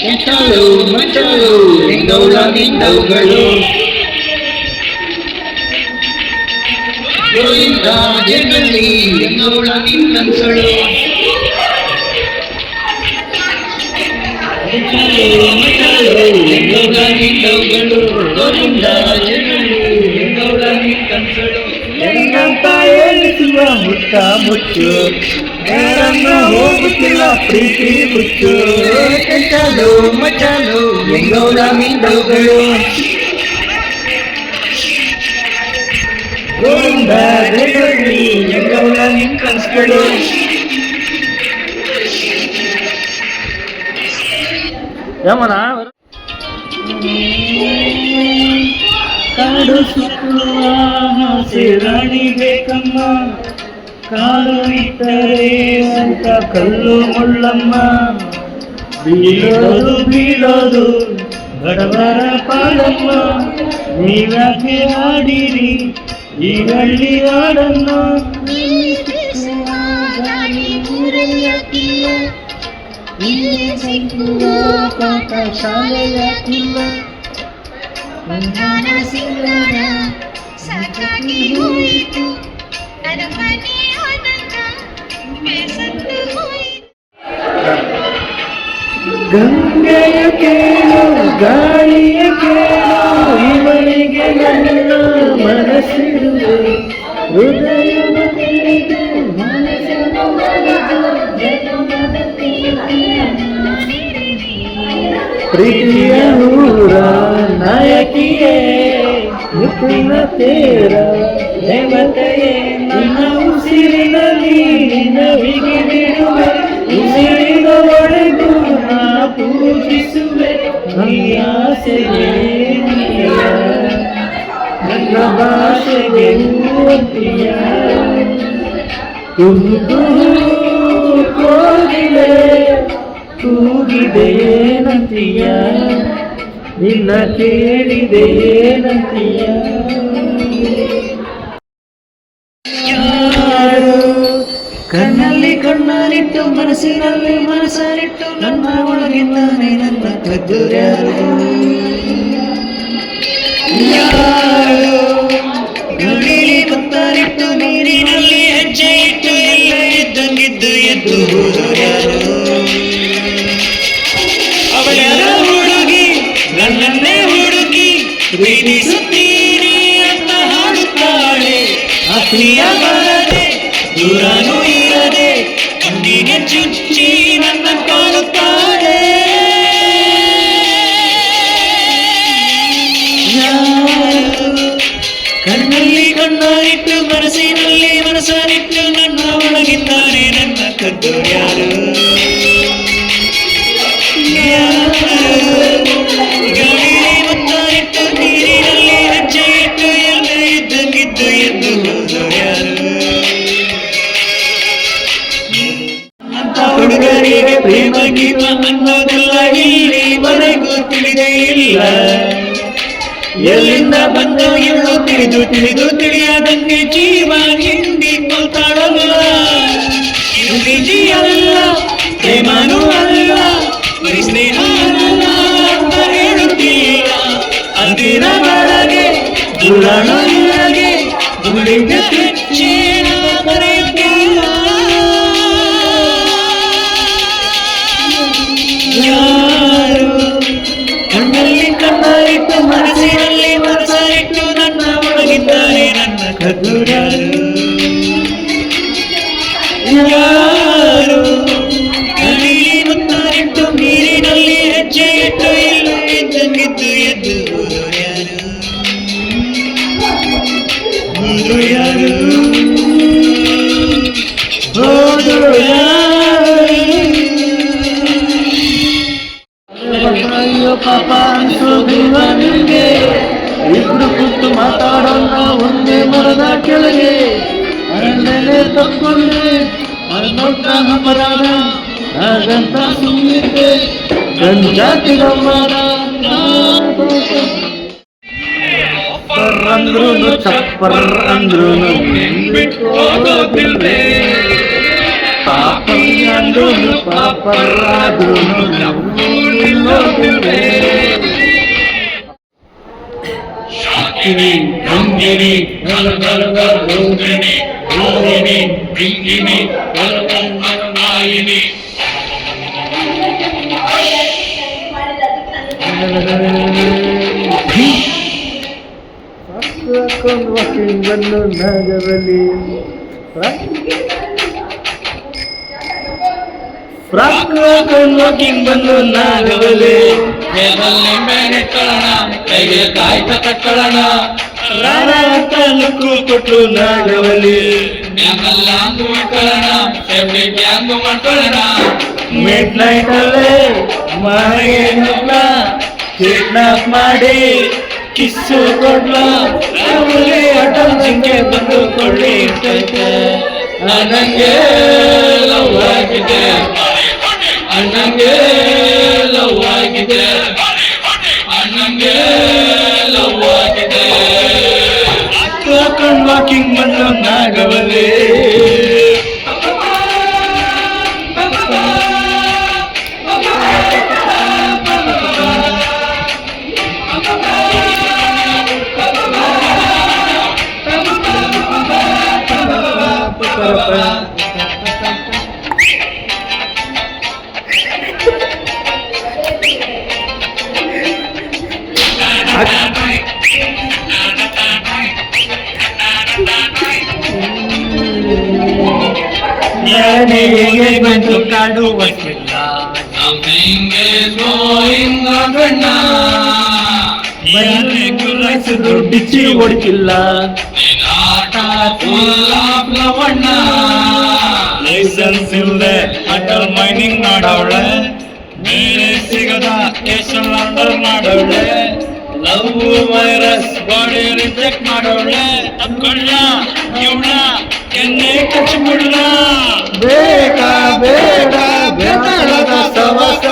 ಎಂಟಳು ಮಚ್ಚಳು ನಿಂದೌಳ ನಿಂದವುಗಳು ಗೋವಿಂದ ಜಗಲ್ಲಿ ಎಂದೌಳ ನಿನ್ನನ್ಸಳು ಎಂಟಳು ಮಚ್ಚಳು ನಿಂದೌಳ ನಿಂದವುಗಳು ಗೋವಿಂದ ಜಗಲ್ಲಿ ಎಂದೌಳ ನಿನ್ನನ್ಸಳು ಹೆಂಗಂತ ಹೇಳಿಸುವ ಮುತ್ತ ಮುಚ್ಚು ಯಾರನ್ನ ಹೋಗುತ್ತಿಲ್ಲ ಪ್ರೀತಿ ಮುಚ್ಚು ಎಂಟಳು ಮಚ್ಚಳು ಎಂದೌಳ ನಿಂದವುಗಳು ಗೋವಿಂದ ಜಗಲ್ಲಿ ಎಂದೌಳ ನಿನ್ನನ್ಸಳು ಯಮನ ಕಾಡು ಸುತ್ತುವ ಹಸಿರಾಣಿ ಬೇಕಮ್ಮ ಕಾಲು ಇಟ್ಟರೆ ಅಂತ ಕಲ್ಲು ಮುಳ್ಳಮ್ಮ ಬೀಳೋದು ಬೀಳೋದು ಬಡವರ ಪಾಡಮ್ಮ ನೀವ್ಯಾಕೆ ಆಡಿರಿ ಈ ಹಳ್ಳಿ ಹಾಡನ್ನ ಪಾಠ ಶಾಲೆಯ ಕಿಲ್ಲ ಬಂಗಾರ ಸಿಂಗಾರ ಸಾಕಾಗಿ ಹೋಯಿತು ನನ್ನ ಮನೆ ಆನಂದ ಬೇಸತ್ತು ಹೋಯಿತು ಗಂಗೆಯ ಕೇಳು ಗಾಳಿಯ ಕೇಳು ಇವನಿಗೆ ನನ್ನ ಮನಸ್ಸಿರುವೆ ಹೃದಯದ ತಿಳಿದು ಮನಸ್ಸನ್ನು ಮರೆತು ಜಗಮದ ಪ್ರೀತಿಯ ಊರ ನಾಯಕಿಯೇ ಮುತ್ತಿನ ತೇರ ದೇವತೆಯೇ ನನ್ನ ಉಸಿರಿನಲ್ಲಿ ನವಿಗೆ ಬಿಡುವೆ ಉಸಿರಿನವರೆಗೂ ನಾ ಪೂಜಿಸುವೆ ಈ ಆಸೆಗೆ ನನ್ನ ಭಾಷೆಗೆ ಮೂರ್ತಿಯ ಕೋಗಿಲೆ ಕೂಗಿದೇನಂತೀಯ ನಿನ್ನ ಕೇಳಿದೇನಂತೀಯ ಯಾರು ಕಣ್ಣಲ್ಲಿ ಕಣ್ಣಾಲಿಟ್ಟು ಮನಸ್ಸಿನಲ್ಲಿ ಮನಸ್ಸಲ್ಲಿಟ್ಟು ನನ್ನ ಒಳಗಿದ್ದಾನೆ ನನ್ನ ಕದ್ದುರ್ಯಾರು ಯಾರು ಗಡಿಲಿ ಭತ್ತರಿಟ್ಟು ನೀರಿನಲ್ಲಿ ಹೆಜ್ಜೆ ಇಟ್ಟು ಎಲ್ಲ ಇದ್ದಂಗಿದ್ದು ಎದ್ದು ಹೋದರ್ಯಾರು ಅವಳ್ಯಾರ ಹುಡುಗಿ ನನ್ನನ್ನೇ ಹುಡುಗಿ ಪ್ರೀತಿಸುತ್ತೀರಿ ಅಂತ ಹಾಡುತ್ತಾಳೆ ಅಪ್ರಿಯ ಬರದೆ ದೂರನೂ ಇರದೆ ಕಣ್ಣಿಗೆ ಚುಚ್ಚಿ ನನ್ನ ಕಾಣುತ್ತಾಳೆ ಕಣ್ಣಲ್ಲಿ ಕಣ್ಣಾರಿಟ್ಟು ಮನಸ್ಸಿನಲ್ಲಿ ಮನಸ್ಸರಿಟ್ಟು ನನ್ನ ಒಳಗಿದ್ದಾನೆ ನನ್ನ ಕದ್ದು ಯಾರು ಗಾಳಿಯಲ್ಲಿ ಮುತ್ತಾರಿಟ್ಟು ನೀರಿನಲ್ಲಿ ಹೆಜ್ಜೆ ಇಟ್ಟು ಎಲ್ಲ ಇದ್ದಂಗಿದ್ದು ಎಂದು ಹೋದರು ಯಾರು ಅಂತ ಹುಡುಗರಿಗೆ ಪ್ರೇಮ ಗೀತ ಅನ್ನೋದೆಲ್ಲ ಇಲ್ಲಿವರೆಗೂ ತಿಳಿದೇ ಇಲ್ಲ ಎಲ್ಲಿಂದ ಬಂದು ಎಳ್ಳು ತಿಳಿದು ತಿಳಿದು ತಿಳಿಯದಂಗೆ ಜೀವ ಹಿಂಡಿ ಕೊಲ್ತಾಳಲ್ಲ ಹಿಂದಿ ಅಲ್ಲ ಪ್ರೇಮನೂ ಅಲ್ಲ ಸ್ನೇಹ ಅಲ್ಲ ಅಂತ ಹೇಳುತ್ತೀರ ಅಂದಿನ ಒಳಗೆ ದುರಳೊಳಗೆ ದುಡಿಗೆ ತಿಚ್ಚೇನ ಕರೆಯುತ್ತಿಲ್ಲ ಯಾರು ಕಣ್ಣಲ್ಲಿ ಕಣ್ಣಾರಿಟ್ಟು ಮನಸ್ಸಿನಲ್ಲಿ ಮನಸ್ಸಾರಿಟ್ಟು ನನ್ನ ಒಳಗಿದ್ದಾರೆ ನನ್ನ ಕದ್ದುರ್ಯಾರು ಯಾರು ಕಣ್ಣಿಗೆ ಮುತ್ತಾರಿಟ್ಟು ನೀರಿನಲ್ಲಿ ಹೆಜ್ಜೆ ಇಟ್ಟು ಎಲ್ಲೂ ಇದ್ದಂಗಿದ್ದು ಎದ್ದು ಹೋದರು ಯಾರು ಹೋದರು ಅಯ್ಯೋ ಪಾಪ ಅನ್ಸೋದಿಲ್ಲ ನಿಮಗೆ ಇಬ್ರು ಕೂತು ಮಾತಾಡೋಣ ಒಂದೇ ಮರದ ಕೆಳಗೆ ಅರಣ್ಯನೇ ತಕ್ಕೊಂಡೆ ಅರ್ನೊಟ್ಟ ಅಪರಾಧ ಹಾಗಂತ ಸುಮ್ಮನೆ ಗಂಜಾತಿಗ ಮರ ಅಂದ್ರೂ ಚಪ್ಪರ್ ಅಂದ್ರೂ ಬಿಟ್ಟು ಹೋಗೋದಿಲ್ವೇ ಪಾಪಯ್ಯ ಅಂದ್ರೂ ಪಾಪರಾದ್ರೂ ದಿಲ್ವೇ ಶಾಕಿನಿ ರಂಗಿನಿ ರೋಹಿಣಿ ರೋಹಿಣಿ ರಿಂಗಿನಿ ನಾಯಿನಿ ಹಾಕೊಂಡು ವಾಕಿಂಗ್ ಬಂದು ನಾಗವಲ್ಲಿ ಫ್ರಾಕ್ ಹಾಕೊಂಡು ವಾಕಿಂಗ್ ಬಂದು ನಾಗವಲ್ಲಿ ಬೆಳೆಕೊಳ್ಳೋಣ ಕೈಗೆ ಕಾಯ್ತ ಕಟ್ಕೊಳ್ಳೋಣ ರಾಣ ಅಂತ ಲುಕ್ಕು ಕೊಟ್ಟು ನಾಗವಲ್ಲಿ ಬ್ಯಾಂಗಲ್ಲ ಅಂಗು ಇಟ್ಕೊಳ್ಳೋಣ ಸೇಫ್ಟಿ ಬ್ಯಾಂಗು ಮಾಡ್ಕೊಳ್ಳೋಣ ಮಿಡ್ ನೈಟ್ ಅಲ್ಲೇ ಮನೆಗೆ ನುಗ್ಲ ಕಿಡ್ನಾಪ್ ಮಾಡಿ ಕಿಸ್ಸು ಕೊಡ್ಲ ಅವಳಿ ಅಟಲ್ ಜಿಂಕೆ ಬಂದು ಕೊಳ್ಳಿ ಇರ್ತೈತೆ ನನಗೆ ಲವ್ ಆಗಿದೆ ಅಣ್ಣಂಗೆ ಲವ್ ಆಗಿದೆ ಅಣ್ಣಂಗೆ ಲವ್ ಆಗಿದೆ ಹಾಕೊಂಡು ವಾಕಿಂಗ್ ಬಂದು ನಾಗವಲ್ಲಿ ನನಗೆ ಬಂದು ಕಾಡುವಷ್ಟಿಲ್ಲ Something is going on right now. ಮನೆ ಗುರಾಯಿಸಿ ದುಡ್ಡಿಚ್ಚಿ ಹೊಡಿತಿಲ್ಲ ಆಟ full of ಲವಣ್ಣ ಲೈಸೆನ್ಸ್ ಇಲ್ಲದೆ ಅಟಲ್ ಮೈನಿಂಗ್ ಮಾಡವಳೆ ಬೇರೆ ಸಿಗದ ಕೇಶಲ್ ಆರ್ಡರ್ ಮಾಡವಳೆ ಲವ್ ವೈರಸ್ ಬಾಡಿ ರಿಜೆಕ್ಟ್ ಮಾಡವಳೆ ತಪ್ಕೊಳ್ಳ ಇವಳ ಎಣ್ಣೆ ಕಚ್ಚಿಬಿಡ್ಲ ಬೇಡ ಬೇಡ ಬೇಡದ ಸವಸ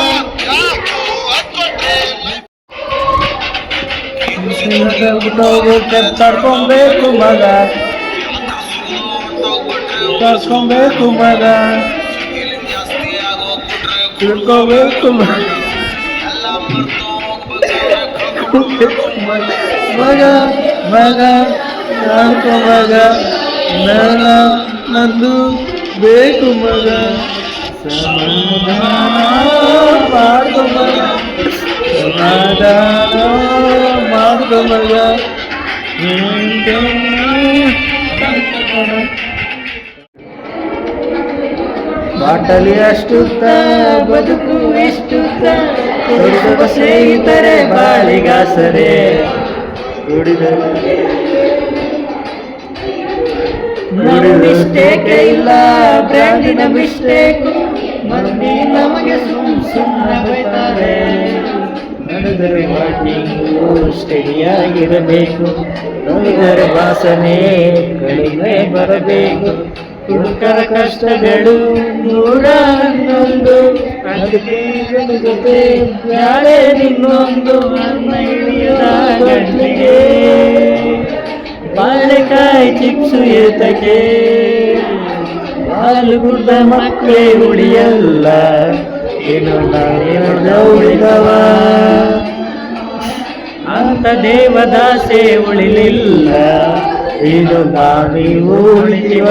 ತಡ್ಕೊಬೇಕು ಮಗ ತಡ್ಕೊಬೇಕು ಮಗ ತಿಳ್ಕೋಬೇಕು ಮಗ ಮಗ ಮಗ ನಾಲ್ಕು ಮಗ ನನ್ನ ನಂದು ಬೇಕು ಮಗ ಸಮಾಧಾನ ಮಾಡ್ಕೊ ಮಗ ಸಮಾಧಾನ ಮಾಡ್ಕೊ ಮಗ ಬಾಟಲಿ ಅಷ್ಟುತ್ತ ಬದುಕು ಇಷ್ಟುತ್ತ ಕೊಡಿಸುವ ಸ್ನೇಹಿತರೆ ಬಾಳಿಗಾಸರೆ ಮಿಸ್ಟೇಕ್ ಇಲ್ಲ ಬ್ರ್ಯಾಂಡಿನ ಮಿಸ್ಟೇಕ್ ಮಂದಿ ನಮಗೆ ಸುಮ್ಮನೆ ಬೈತಾರೆ ನಡೆದರೆ ವಾಕಿಂಗು ಸ್ಟಡಿಯಾಗಿರಬೇಕು ನೋಡಿದರೆ ವಾಸನೆ ಕಡಿಮೆ ಬರಬೇಕು ಹುಡುಕರ ಕಷ್ಟಗಳು 111 ಅದಕ್ಕೆ ಜೊತೆ ಯಾರೇ ನಿನ್ನೊಂದು ನನ್ನ ಹಿಡಿಯದ ಗಂಟೆಗೆ ಬಾಳೆಕಾಯಿ ಚಿಪ್ಸು ಏತಕ್ಕೆ ಹಾಲು ಕುಡ್ದ ಮಕ್ಕಳೇ ಉಳಿಯಲ್ಲ ಏನು ನಾನೇನು ಉಳಿದವ ಅಂತ ದೇವದಾಸೆ ಉಳಿಲಿಲ್ಲ ಇದು ನೀವು ಉಳಿವ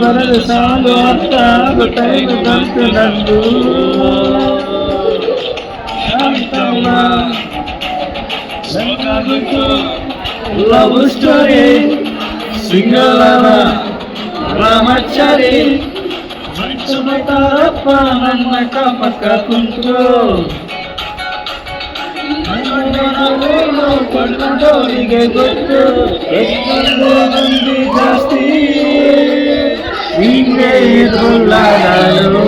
ಬರಲು ಸಾಲು ಅರ್ಥ ಗೊತ್ತಾಯ್ತು ಬಂತು ನಂದು ಲವ್ ಸ್ಟೋರಿ ಸಿಂಗಲ್ ರಾಮಾಚಾರಿ ತಾರಪ್ಪ ನನ್ನ ಕಪಕ್ಕ ಕುಂತು ಕೊಂಡವರಿಗೆ ಗೊತ್ತು ಎಷ್ಟು ಮಂದಿ ಜಾಸ್ತಿ ಹಿಂಗೆ ಇರಲ್ಲ ನಾನು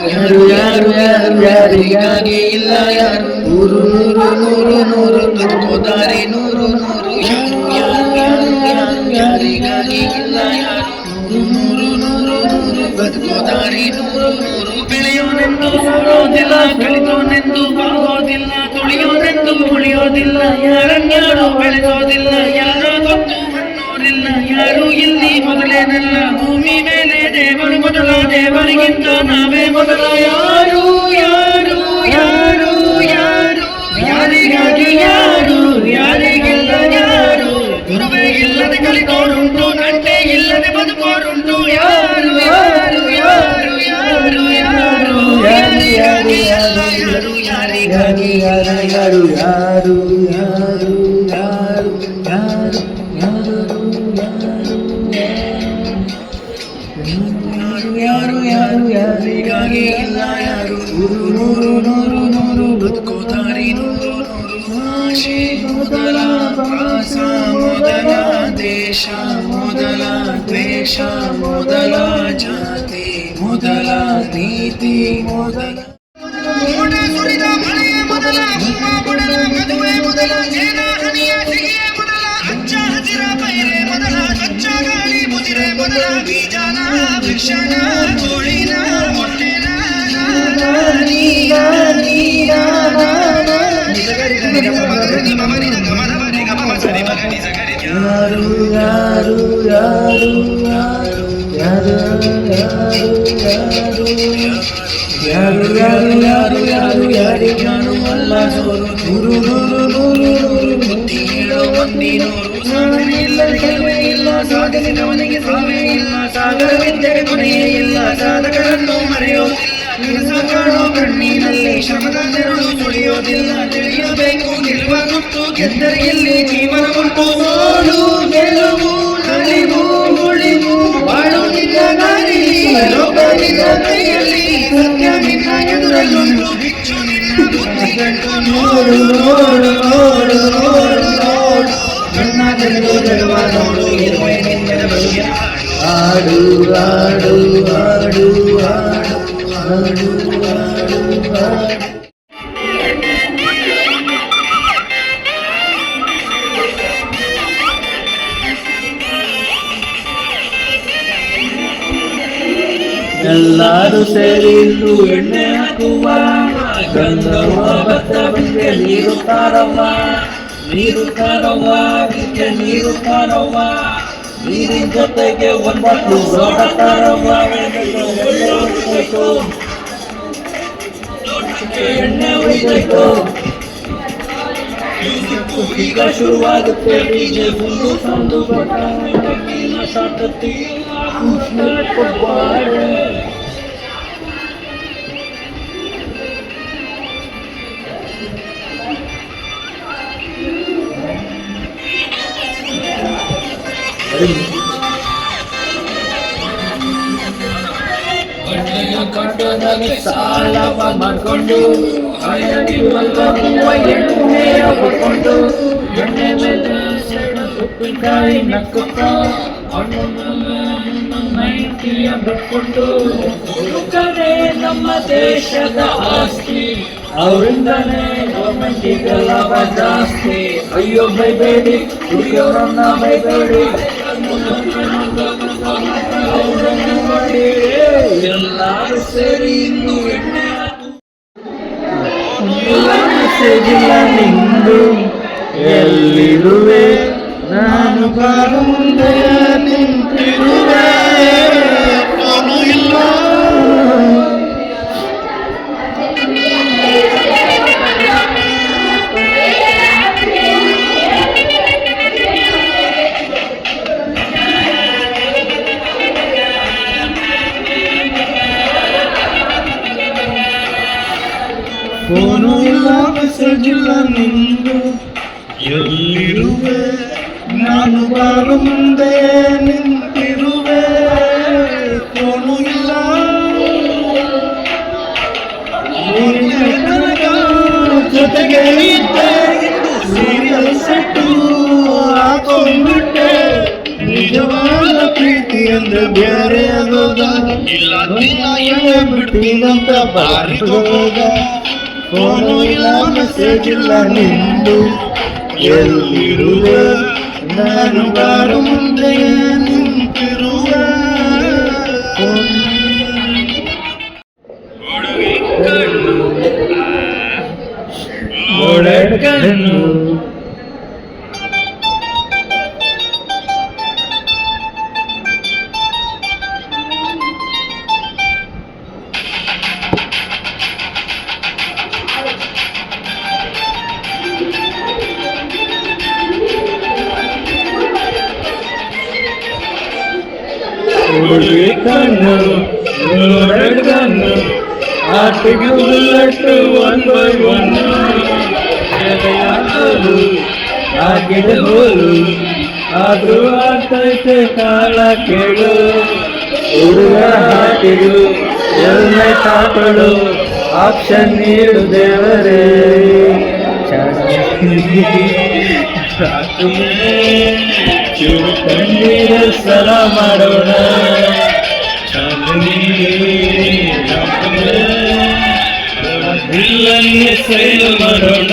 ಯಾರು ಯಾರು ಯಾರು ಯಾರಿಗಾಗಿ ಇಲ್ಲ ಯಾರು ನೂರು ನೂರು ನೂರು ನೂರು ಬದುಕೋದಾರಿ ನೂರು ನೂರು ಯಾರು ಯಾರು ಯಾರು ಯಾರು ಯಾರಿಗಾಗಿ ಇಲ್ಲ ಯಾರು ನೂರು ನೂರು ನೂರು ಬದುಕೋದಾರಿ ನೂರು ನೂರು ಬೆಳೆಯೋನೆಂದು ಬರೋದಿಲ್ಲ ಕಳಿತೋನೆಂದು ಬರೋದಿಲ್ಲ ತುಳಿಯೋನೆಂದು ಉಳಿಯೋದಿಲ್ಲ ಯಾರನ್ಯಾರು ಬೆಳೆಸೋದಿಲ್ಲ ಯಾರೋ ಗೊತ್ತು ಅನ್ನೋರೆ ಮೊದಲಿಲ್ಲ ಯಾರು ಇಲ್ಲಿ ಮೊದಲೇನಲ್ಲ ಭೂಮಿ ಮೇಲೆ ದೇವರು ಮೊದಲ ದೇವರಿಗಿಂತ ನಾವೇ ಮೊದಲ ಯಾರು ಯಾರು ಯಾರು ಯಾರು ಯಾರಿಗಾಗಿ ಯಾರು ಯಾರಿಗಿಲ್ಲ ಯಾರು ಗುರುವೇ ಇಲ್ಲದೆ ಕಲಿತೋರುಂಟು ನಂಟೆ ಇಲ್ಲದೆ ಬದುಕೋರುಂಟು ಯಾರು ಯಾರು ಯಾರು ಯಾರು ಯಾರು ಯಾರಿಗಾಗಿ ಯಾರು ಯಾರು ಯಾರಿಗಾಗಿ ಯಾರು ಯಾರು ಯಾರು ಯಾರು ಯಾರು ಯಾರು ಯಾರು ಯಾರಿಗಾಗಿ ಇಲ್ಲ ಯಾರು ನೂರು ನೂರು ನೂರು ನೂರು ಬದುಕೋ ದಾರಿ ನೂರು ನೂರು ಭಾಷೆ ಮೊದಲ ಭಾಷ ಮೊದಲ ದೇಶ ಮೊದಲ ದ್ವೇಷ ಮೊದಲ ಜಾತಿ ಮೊದಲ ನೀತಿ ಮೊದಲ ಸುರಿದ ಮಳೆಯ ಮೊದಲ ಹುಮ್ಮ ಮೊದಲ ಮದುವೆ ಮೊದಲ ಜೇನ ಹನಿಯ ಸಿಹಿಯ ಮೊದಲ ಹಚ್ಚ ಹಸಿರ ಪೈರೆ ಮೊದಲ ಸ್ವಚ್ಛ ಗಾಳಿ ಮುಜಿರೆ ಮೊದಲ ಬೀಜನ ವೃಕ್ಷನ ಕೋಳಿನ ಮೊಟ್ಟೆನ ಯಾರು ಯಾರು ಯಾರು ಯಾರು ಯಾರು ಯಾರು ಯಾರು ಯಾರು ಯಾರಿಗಾನು ಅಲ್ಲ ಸೋರು ನೂರು ನೂರು ನೂರು ನೂರು ಬುದ್ಧಿ ಹೇಳೋ ಮಂದಿ ನೂರು ಸಾಧನೆ ಇಲ್ಲ ಕೆಲವೇ ಇಲ್ಲ ಸಾಧನೆಯವನಿಗೆ ಸಾವೇ ಇಲ್ಲ ಸಾಗರವಿದ್ದರೆ ಕೊನೆಯೇ ಇಲ್ಲ ಸಾಧಕರನ್ನು ಮರೆಯೋದಿಲ್ಲ ಕೆಲಸ ಕಾಣೋ ಕಣ್ಣಿನಲ್ಲಿ ಶ್ರಮದ ನೆರಳು ಸುಳಿಯೋದಿಲ್ಲ ತಿಳಿಯಬೇಕು ಗೆಲ್ಲುವ ಗುಟ್ಟು ಗೆದ್ದರೆ ಇಲ್ಲಿ ಜೀವನ ಉಂಟು ಸೋಲು ಗೆಲುವು ನಲಿವು ಉಳಿವು ಬಾಳು ನಿನ್ನ ದಾರಿಲಿ ಲೋಕ ನಿನ್ನ ಕೈಯಲ್ಲಿ ಸತ್ಯ ನಿನ್ನ ಎದುರಲ್ಲುಂಟು ಬಿಚ್ಚು ನಿನ್ನ ಬುದ್ಧಿ ಗಂಟು ನೋಡು ನೋಡು ನೋಡು ನೋಡು ನೋಡು ನನ್ನ ತೆರೆದು ಜಗವ ನೋಡು ಇರುವೆ ನಿನ್ನ ಬಗೆಯ ಆಡು ಆಡು ಆಡು ಆಡು ಆಡು ಆಡು ಆಡು ಎಲ್ಲರೂ ಸೇರಿ ಇಂದು ಎಣ್ಣೆ ಹಾಕುವ ಗಂಧರ್ವ ಭತ್ತಕ್ಕೆ ನೀರು ತಾರವ್ವ ನೀರು ತಾರವ್ವ ಇದಕ್ಕೆ ನೀರು ತಾರವ್ವ ನೀರಿನ ಜೊತೆಗೆ ಒಂಬತ್ತು ರೋಗ ತಾರವ್ವ ಎಣ್ಣೆ ಹೊಯ್ಬೇಕು ಈಗ ಶುರುವಾಗುತ್ತೆ ಡಿಜೆ ಗುಂಡು ಸಂದು ಬಟ್ಟೀನ ಸಾಟತಿ ಕೊಬ್ಬಾಳೆ ಕಟ್ಟದಲ್ಲಿ ಸಾಲವ ಮಾಡ್ಕೊಂಡು ಎಣ್ಣೆಯ ಹೊಡ್ಕೊಂಡು ಎಣ್ಣೆ ಮೇಲೆ ಉಪ್ಪಿನಕಾಯಿ ನಕ್ಕುತ್ತ ನೈಟಿಯ ಬಿಟ್ಕೊಂಡು ಹುಡುಗರೇ ನಮ್ಮ ದೇಶದ ಆಸ್ತಿ ಅವರಿಂದಲೇ ಗೌರ್ಮೆಂಟಿಗೆ ಲಾಭ ಜಾಸ್ತಿ ಅಯ್ಯೋ ಬೈಬೇಡಿ ಹುಡುಗಿಯವರನ್ನ ಬೈಬೇಡಿ ಎಲ್ಲರೂ ಸೇರಿ ಇನ್ನು ಎಣ್ಣೆ ಮೆಸೇಜಿಲ್ಲ ನಿಂದು ಎಲ್ಲಿರುವೆ ನಾನು ಬಾರ ಮುಂದೆ ನಿಂತಿರುವೆ ಫೋನು ಇಲ್ಲ ಫೋನು ಇಲ್ಲ ಮೆಸೇಜ್ ಇಲ್ಲ ನಿಂದು ಎಲ್ಲಿರುವೆ ನಾನು ಬಾರ ಮುಂದೆ ನಿಂತಿರುವೆ ಫೋನು ಇಲ್ಲ ಜೊತೆಗೆ ಇದ್ದೆ ಸೀರಿಯಲ್ ಸೆಟ್ಟು ಹಾಕೊಂಡ್ಬಿಟ್ಟೆ ನಿಜವಾದ ಪ್ರೀತಿ ಅಂದ್ರೆ ಬೇರೆ ಆಗೋದ ಇಲ್ಲ ಬಿಡ್ತೀನಂತ ಬಾರಿಗೋದ ಫೋನು ಇಲ್ಲ ಮೆಸೇಜ್ ಇಲ್ಲ ನಿಂದು ಎಲ್ಲಿರುವೆ ನಾನು ಬಾರ ಮುಂದೆ ನಿಂತಿರುವೆ ಕಣ್ಣು ಹುಡುಗಿ ಕಣ್ಣು ಎರಡು ಕಣ್ಣು ಆಟಿಗೆ ಬುಲ್ಲಟ್ಟು 1 by 1 ಹಾಕಿದ ಹೋಲು ಆದ್ರೂ ಆಗ್ತೈತೆ ಕಾಳ ಕೇಳು ಹುಡುಗ ಹಾಕಿದು ಎಲ್ಲೇ ತಾಕಳು ಆಪ್ಷನ್ ನೀಡು ದೇವರೇ ಚೂರು ಕಣ್ಣೀರ ಸಲ ಮಾಡೋಣ ಸೈಲು ಮಾಡೋಣ